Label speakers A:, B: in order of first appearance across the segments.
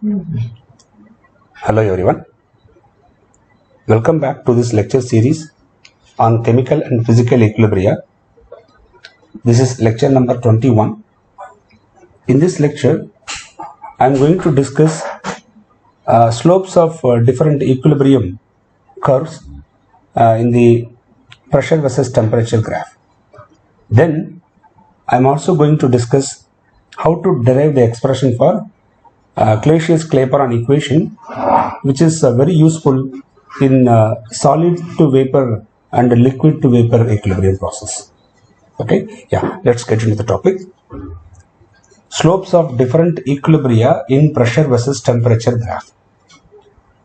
A: Hello everyone. Welcome back to this lecture series on chemical and physical equilibria. This is lecture number 21. In this lecture, I am going to discuss slopes of different equilibrium curves in the pressure versus temperature graph. Then I am also going to discuss how to derive the expression for Classius-Clapeyron equation, which is very useful in solid to vapor and liquid to vapor equilibrium process. Okay, yeah, let's get into the topic. Slopes of different equilibria in pressure versus temperature graph.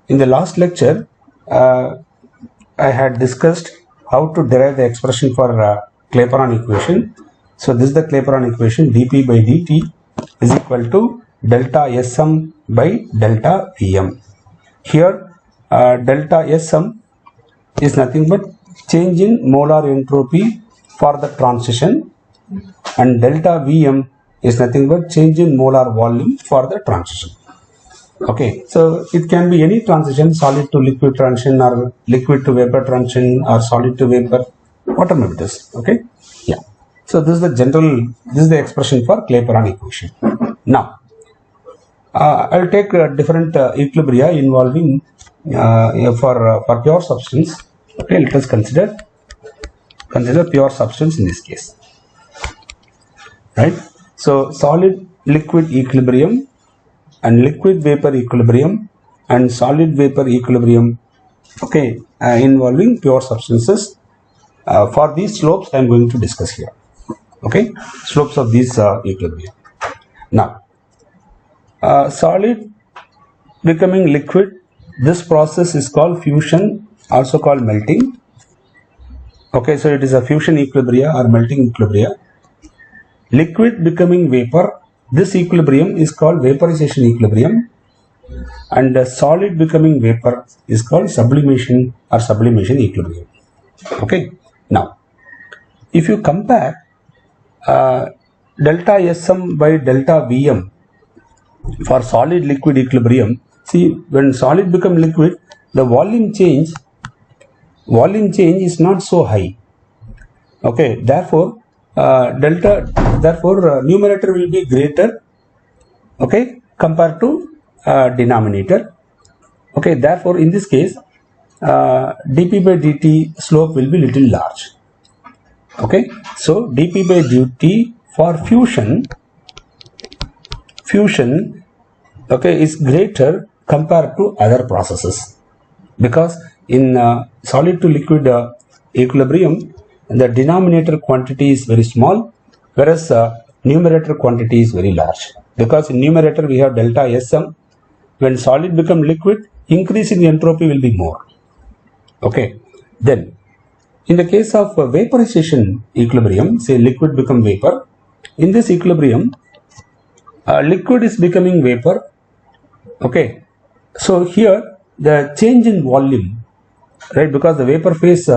A: In the last lecture, I had discussed how to derive the expression for Clapeyron equation. So this is the Clapeyron equation: dP by dt is equal to delta Sm by delta Vm. Here delta Sm is nothing but change in molar entropy for the transition, and delta Vm is nothing but change in molar volume for the transition. Okay, so it can be any transition, solid to liquid transition or liquid to vapor transition or solid to vapor, whatever it is. Okay, yeah. So this is the expression for Clapeyron equation. Now I'll take different equilibria involving for pure substance. Okay, let us consider pure substance in this case, right? So solid liquid equilibrium and liquid vapor equilibrium and solid vapor equilibrium, okay, involving pure substances. For these slopes I am going to discuss here. Okay, slopes of these equilibria. Now solid becoming liquid, this process is called fusion, also called melting. Okay, so it is a fusion equilibria or melting equilibria. Liquid becoming vapor, this equilibrium is called vaporization equilibrium, and solid becoming vapor is called sublimation or sublimation equilibrium. Okay, now if you compare delta Sm by delta Vm for solid liquid equilibrium, see, when solid become liquid, the volume change is not so high. Okay, therefore numerator will be greater, okay, compared to denominator. Okay, therefore in this case dP by dt slope will be little large. Okay, so dP by dt for fusion, okay, is greater compared to other processes, because in solid to liquid equilibrium the denominator quantity is very small, whereas numerator quantity is very large. Because in numerator we have delta Sm. When solid become liquid, increase in entropy will be more. Okay, then in the case of vaporization equilibrium, say liquid become vapor, in this equilibrium liquid is becoming vapor. Okay, so here the change in volume, right, because the vapor phase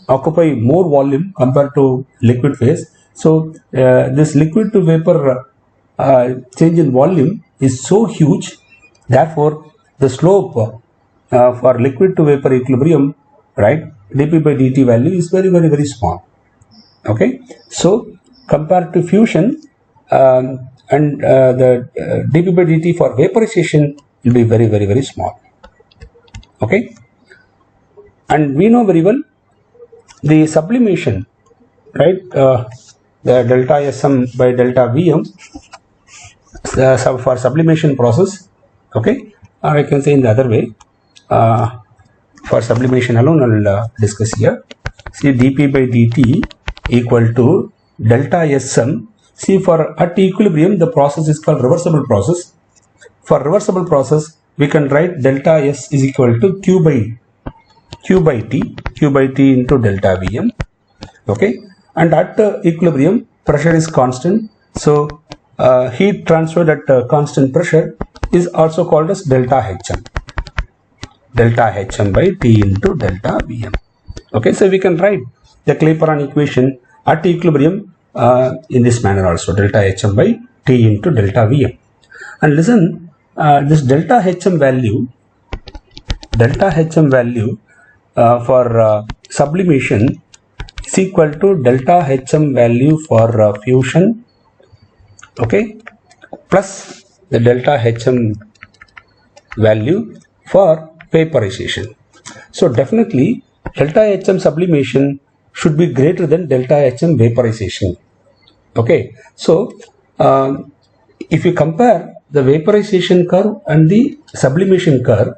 A: occupy more volume compared to liquid phase, so this liquid to vapor change in volume is so huge, therefore the slope for liquid to vapor equilibrium, right, dP by dt value is very small. Okay, so compared to fusion and the dP by dt for vaporization will be very small. Okay, and we know very well the sublimation, right, the delta Sm by delta Vm for sublimation process. Okay, or I can say in the other way, for sublimation alone I will discuss here. See, dP by dt equal to delta Sm. See, for at equilibrium the process is called reversible process. For reversible process we can write delta S is equal to Q by T into delta Vm. Okay, and at equilibrium pressure is constant, so heat transferred at constant pressure is also called as delta Hm by T into delta Vm. Okay, so we can write the Clapeyron equation at equilibrium in this manner also, delta Hm by T into delta Vm. And listen, this delta HM value for sublimation is equal to delta HM value for fusion, okay, plus the delta HM value for vaporization. So definitely delta HM sublimation should be greater than delta HM vaporization. Okay, so if you compare the vaporization curve and the sublimation curve,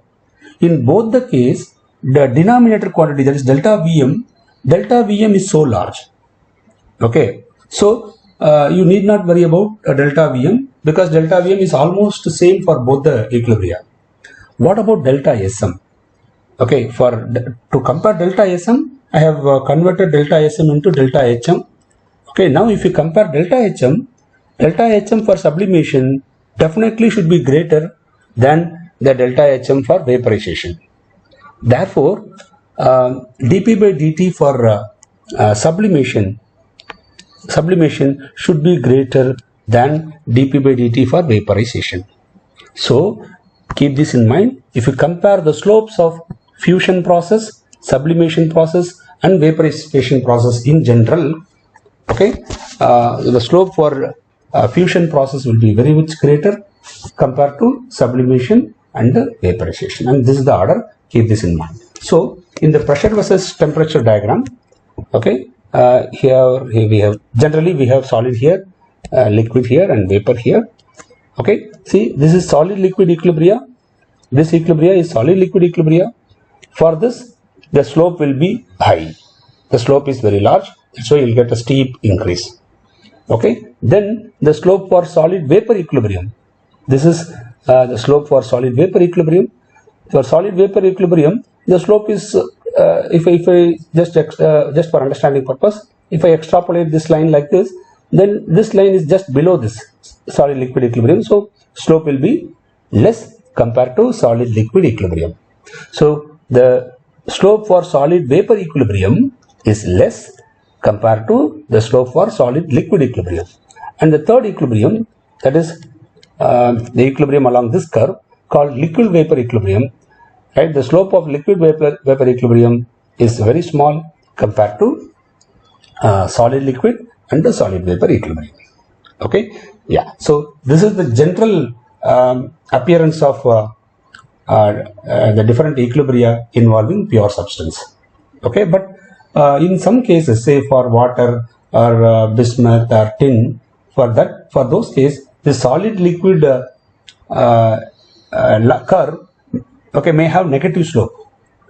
A: in both the case the denominator quantity, that is delta Vm is so large. Okay, so you need not worry about delta Vm because delta Vm is almost the same for both the equilibria. What about delta Sm? Okay, to compare delta Sm, I have converted delta Sm into delta Hm. Okay, now if you compare delta Hm for sublimation definitely should be greater than the delta Hm for vaporization. Therefore, dP by dt for sublimation should be greater than dP by dt for vaporization. So keep this in mind. If you compare the slopes of fusion process, sublimation process and vaporization process in general, okay, the slope for fusion process will be very much greater compared to sublimation and vaporization, and this is the order. Keep this in mind. So in the pressure versus temperature diagram, okay, here we have generally solid here, liquid here and vapor here. Okay, see, this is solid liquid equilibria. This equilibria is solid liquid equilibria. For this, the slope will be high. The slope is very large, so you will get a steep increase. Okay, then the slope for solid vapor equilibrium. This is the slope for solid vapor equilibrium. For solid vapor equilibrium, the slope is if I just for understanding purpose, if I extrapolate this line like this, then this line is just below this solid liquid equilibrium, so slope will be less compared to solid liquid equilibrium. So the slope for solid vapor equilibrium is less compared to the slope for solid liquid equilibrium. And the third equilibrium, that is the equilibrium along this curve called liquid vapor equilibrium, right? The slope of liquid vapor equilibrium is very small compared to solid liquid and the solid vapor equilibrium. Okay, yeah. So this is the general appearance of the different equilibria involving pure substance. Okay, but in some cases, say for water or bismuth or tin, for those cases, the solid liquid curve, okay, may have negative slope,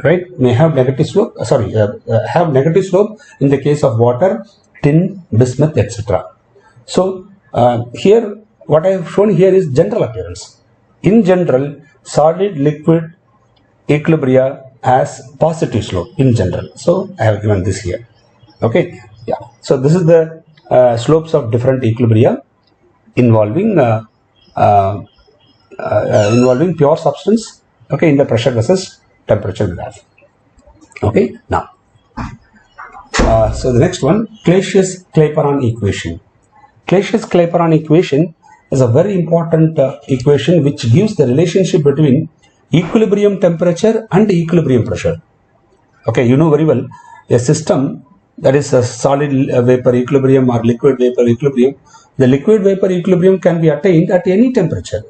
A: right? May have negative slope. Have negative slope in the case of water, tin, bismuth, etc. So here, what I have shown here is general appearance. In general, solid liquid equilibria has positive slope in general. So I have given this here. Okay, yeah. So this is the slopes of different equilibria involving pure substance. Okay, in the pressure versus temperature graph. Okay, now so the next one, Clasius-Clapeyron equation. Clasius-Clapeyron equation is a very important equation which gives the relationship between equilibrium temperature and equilibrium pressure. Okay, you know very well a system that is a solid vapor equilibrium or liquid vapor equilibrium. The liquid vapor equilibrium can be attained at any temperature.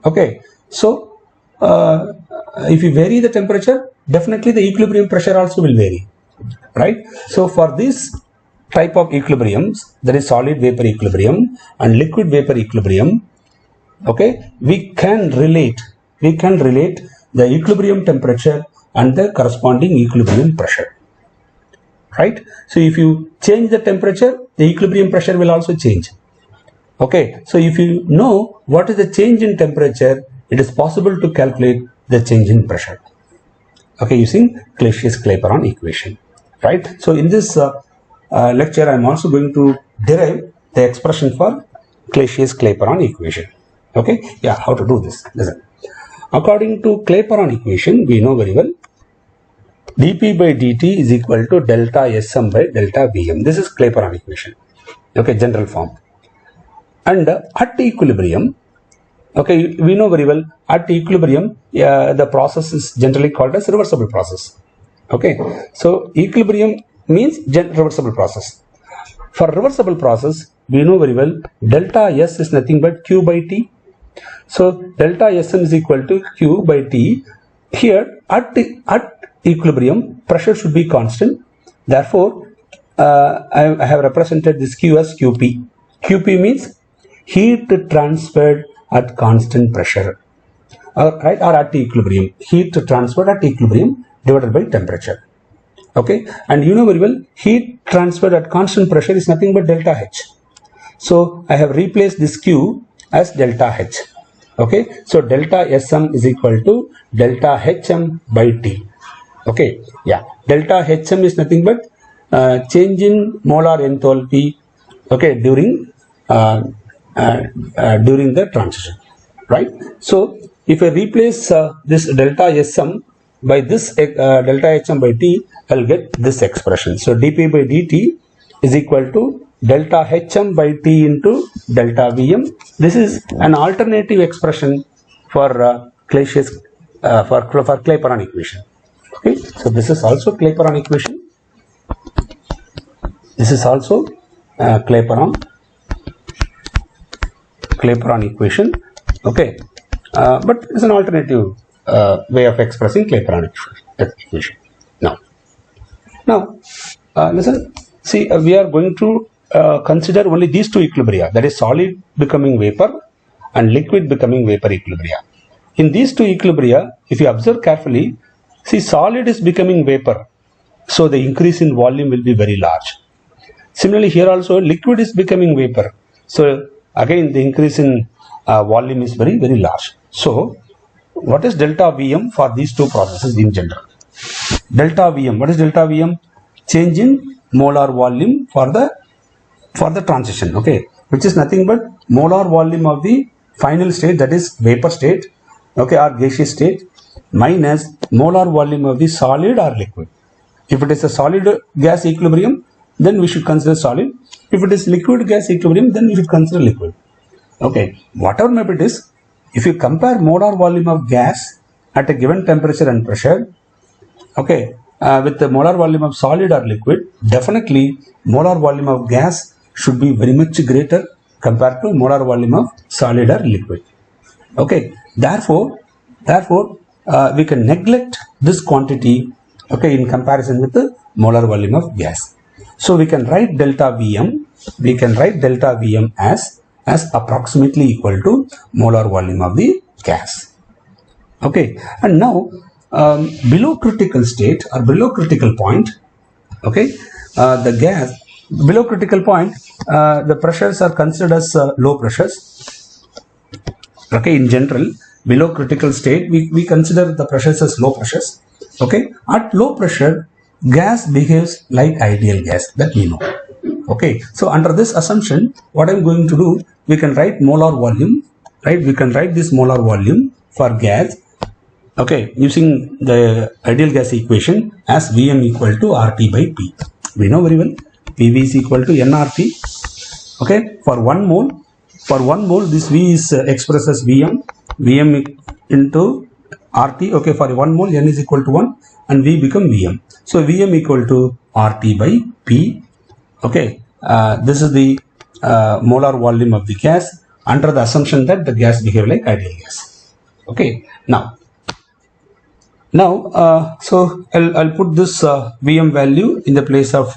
A: Okay, so if you vary the temperature, definitely the equilibrium pressure also will vary, right? So for this type of equilibriums, there is solid vapor equilibrium and liquid vapor equilibrium. Okay, we can relate the equilibrium temperature and the corresponding equilibrium pressure, right? So if you change the temperature, the equilibrium pressure will also change. Okay, so if you know what is the change in temperature, it is possible to calculate the change in pressure. Okay, using Clasius-Clapeyron equation, right? So in this lecture, I am also going to derive the expression for Clasius-Clapeyron equation. Okay, yeah, how to do this? Listen. According to Clapeyron equation, we know very well dP by dt is equal to delta Sm by delta Vm. This is Clapeyron equation. Okay, general form. And at equilibrium, Okay, we know very well at equilibrium, the process is generally called as reversible process. Okay, so equilibrium means reversible process. For reversible process, we know very well delta S is nothing but Q by T. So delta Sm is equal to Q by T. Here at equilibrium, pressure should be constant. Therefore, I have represented this Q as Qp. Qp means heat transferred at constant pressure, or at equilibrium. Heat transferred at equilibrium divided by temperature. Okay, and you know very well heat transferred at constant pressure is nothing but delta H. So I have replaced this Q as delta H. Okay, so delta Sm is equal to delta Hm by T. Okay, yeah, delta Hm is nothing but change in molar enthalpy, okay, during the transition, right? So if I replace this delta Sm by this delta Hm by T, I'll get this expression. So dP by dt is equal to delta Hm by T into delta Vm. This is an alternative expression for Classius for Clapeyron equation. Okay, so this is also Clapeyron equation. This is also Clapeyron equation. Okay, but it's an alternative way of expressing Clapeyron equation. Now, listen. See, we are going to consider only these two equilibria, that is solid becoming vapor and liquid becoming vapor equilibria. In these two equilibria, if you observe carefully, see, solid is becoming vapor, so the increase in volume will be very large. Similarly, here also liquid is becoming vapor, so again the increase in volume is very large. So, what is delta Vm for these two processes in general? Delta Vm, what is delta Vm? Change in molar volume for the transition, okay, which is nothing but molar volume of the final state, that is vapor state, okay, or gaseous state, minus molar volume of the solid or liquid. If it is a solid gas equilibrium, then we should consider solid. If it is liquid gas equilibrium, then we should consider liquid. Okay, whatever maybe it is, if you compare molar volume of gas at a given temperature and pressure, okay, with the molar volume of solid or liquid, definitely molar volume of gas should be very much greater compared to molar volume of solid or liquid. Okay, therefore we can neglect this quantity, okay, in comparison with the molar volume of gas. So we can write delta Vm, as approximately equal to molar volume of the gas. Okay, and now below critical state or below critical point, okay, the gas below critical point, the pressures are considered as low pressures. Okay, in general, below critical state, we consider the pressures as low pressures. Okay, at low pressure, gas behaves like ideal gas, that we know. Okay, so under this assumption, what I'm going to do, we can write molar volume, right? We can write this molar volume for gas, okay, using the ideal gas equation as Vm equal to RT by P. We know very well PV is equal to nRT. Okay, for 1 mole, this V is expressed as Vm into RT. Okay, for 1 mole, N is equal to 1 and V become Vm. So Vm equal to RT by P. Okay, this is the molar volume of the gas under the assumption that the gas behave like ideal gas. Okay, now so I'll put this Vm value in the place of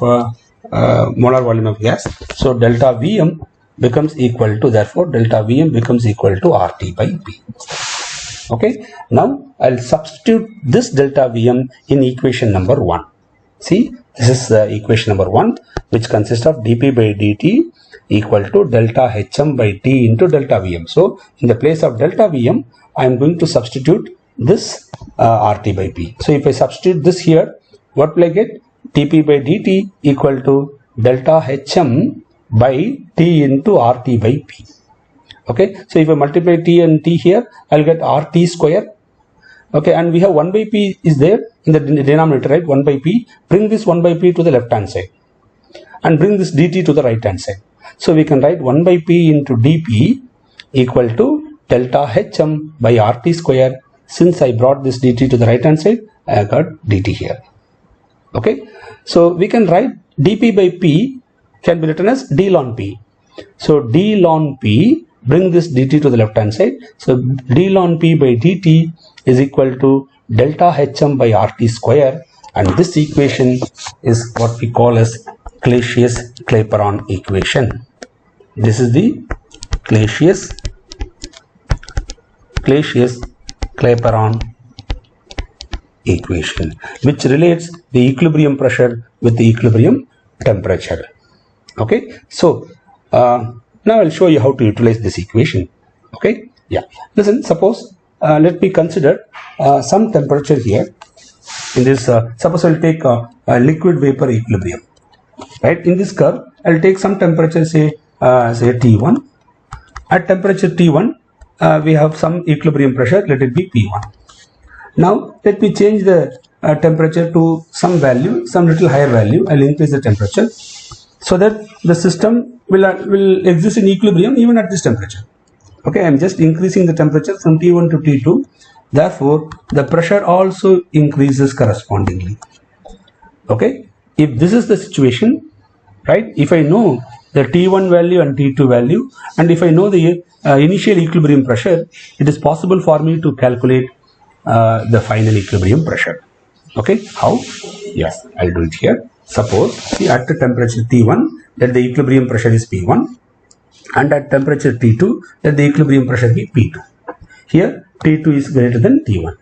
A: molar volume of gas. So delta Vm becomes equal to, therefore delta Vm becomes equal to RT by P. Okay, now I'll substitute this delta Vm in equation number 1. See, this is equation number 1, which consists of dP by dt equal to delta Hm by T into delta Vm. So in the place of delta Vm, I am going to substitute this RT by P. So if I substitute this here, what will I get? dP by dt equal to delta Hm by T into RT by P. Okay, so if I multiply T and T here, I'll get RT square. Okay, and we have 1 by P is there in the denominator, right? 1 by P. Bring this 1 by P to the left hand side and bring this dt to the right hand side. So we can write 1 by P into dP equal to delta Hm by RT square. Since I brought this dt to the right hand side, I got dt here. Okay, so we can write dp by p can be written as d ln p. So d ln p, bring this dt to the left hand side. So d ln p by dt is equal to delta Hm by RT square, and this equation is what we call as Clasius-Clapeyron equation. This is the Clasius-Clapeyron equation, which relates the equilibrium pressure with the equilibrium temperature. Okay, so now I'll show you how to utilize this equation. Okay, yeah, listen, suppose let me consider some temperature here. In this, suppose I'll take a liquid vapor equilibrium. Right, in this curve, I'll take some temperature, say T1. At temperature T1, we have some equilibrium pressure, let it be P1. Now, let me change the temperature to some value, some little higher value. I'll increase the temperature so that the system will exist in equilibrium even at this temperature. Okay, I'm just increasing the temperature from T1 to T2. Therefore, the pressure also increases correspondingly. Okay, if this is the situation, right, if I know the T1 value and T2 value, and if I know the initial equilibrium pressure, it is possible for me to calculate the final equilibrium pressure. Okay, how? Yes, I'll do it here. Suppose, see, at the temperature T1, that the equilibrium pressure is P1, and at temperature T2, that the equilibrium pressure is P2. Here, T2 is greater than T1.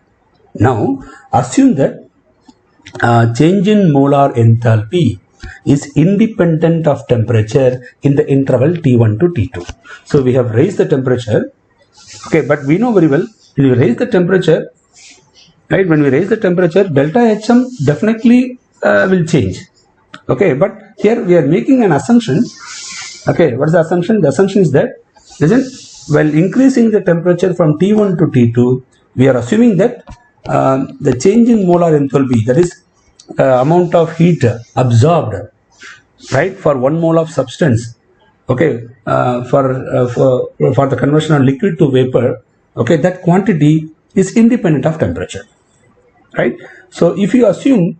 A: Now, assume that change in molar enthalpy is independent of temperature in the interval T1 to T2. So, we have raised the temperature. Okay, but we know very well, when we raise the temperature, right, when we raise the temperature, delta Hm definitely will change. Okay, but here we are making an assumption. Okay, what is the assumption? The assumption is that, listen, while increasing the temperature from T1 to T2, we are assuming that the change in molar enthalpy, that is amount of heat absorbed, right, for 1 mole of substance, okay, for the conversion of liquid to vapor, okay, that quantity is independent of temperature, right? So if you assume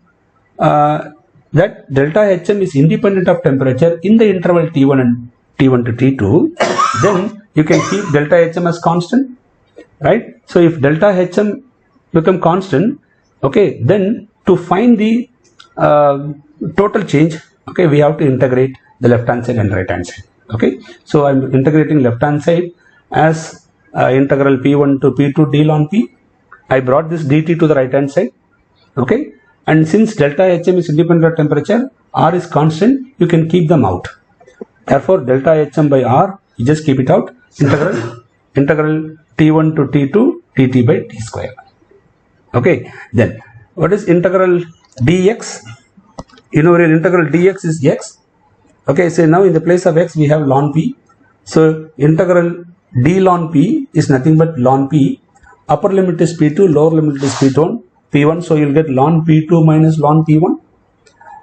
A: that delta Hm is independent of temperature in the interval T1 to T2, then you can keep delta Hm as constant, right? So if delta Hm become constant, okay, then to find the total change, okay, we have to integrate the left hand side and right hand side. Okay, so I'm integrating left hand side as integral P1 to P2 d ln P. I brought this dt to the right hand side. Okay, and since delta Hm is independent of temperature, R is constant, you can keep them out. Therefore, delta Hm by R, you just keep it out. Integral T1 to T2 dt by t square. Okay, then what is integral dx? You know, integral dx is x. Okay, so now in the place of x we have ln p. So integral d ln p is nothing but ln p. Upper limit is p2, lower limit is p1. So you'll get ln p2 minus ln p1.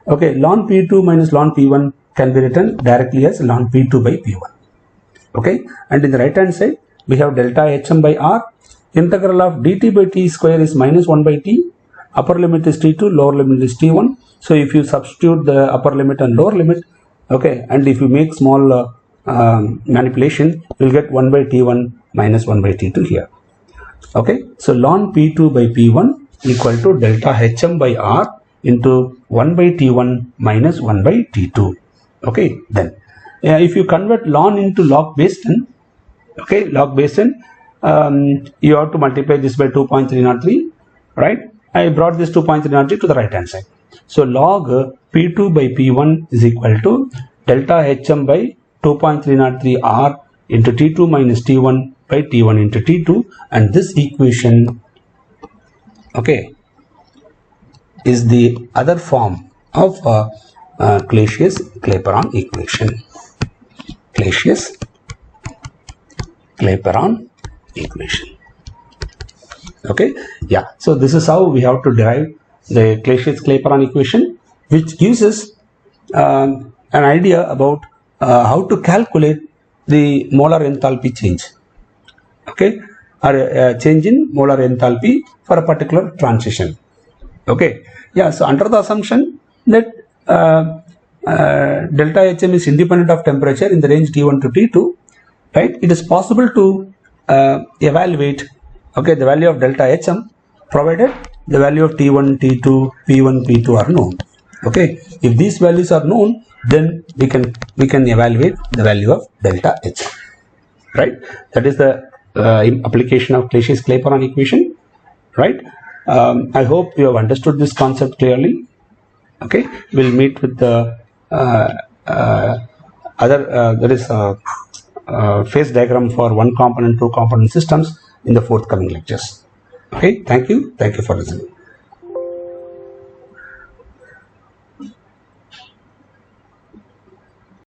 A: Okay, ln p2 minus ln p1 can be written directly as ln p2 by p1. Okay, and in the right hand side we have delta Hm by R. Integral of dt by t square is minus 1 by t. Upper limit is t2, lower limit is t1. So if you substitute the upper limit and lower limit, okay, and if you make small manipulation, you will get 1 by t1 minus 1 by t2 here. Okay, so ln p2 by p1 equal to delta Hm by R into 1 by t1 minus 1 by t2. Okay, then if you convert ln into log base 10, okay, log base 10, you have to multiply this by 2.303, right? I brought this 2.303 to the right hand side. So log P2 by P1 is equal to delta Hm by 2.303 R into T2 minus T1 by T1 into T2, and this equation, okay, is the other form of Clasius-Clapeyron equation. Clasius-Clapeyron equation. Okay, yeah, so this is how we have to derive the Clasius-Clapeyron equation, which gives us an idea about how to calculate the molar enthalpy change. okay, or a change in molar enthalpy for a particular transition. Okay, yeah, so under the assumption that delta Hm is independent of temperature in the range T1 to T2, right, it is possible to evaluate, okay, the value of delta Hm provided the value of T1, T2, P1, P2 are known. Okay, if these values are known, then we can evaluate the value of delta Hm, right? That is the application of Clapeyron equation, right? I hope you have understood this concept clearly. Okay, we'll meet with the there is a phase diagram for one component, two component systems in the forthcoming lectures. Okay, thank you for listening.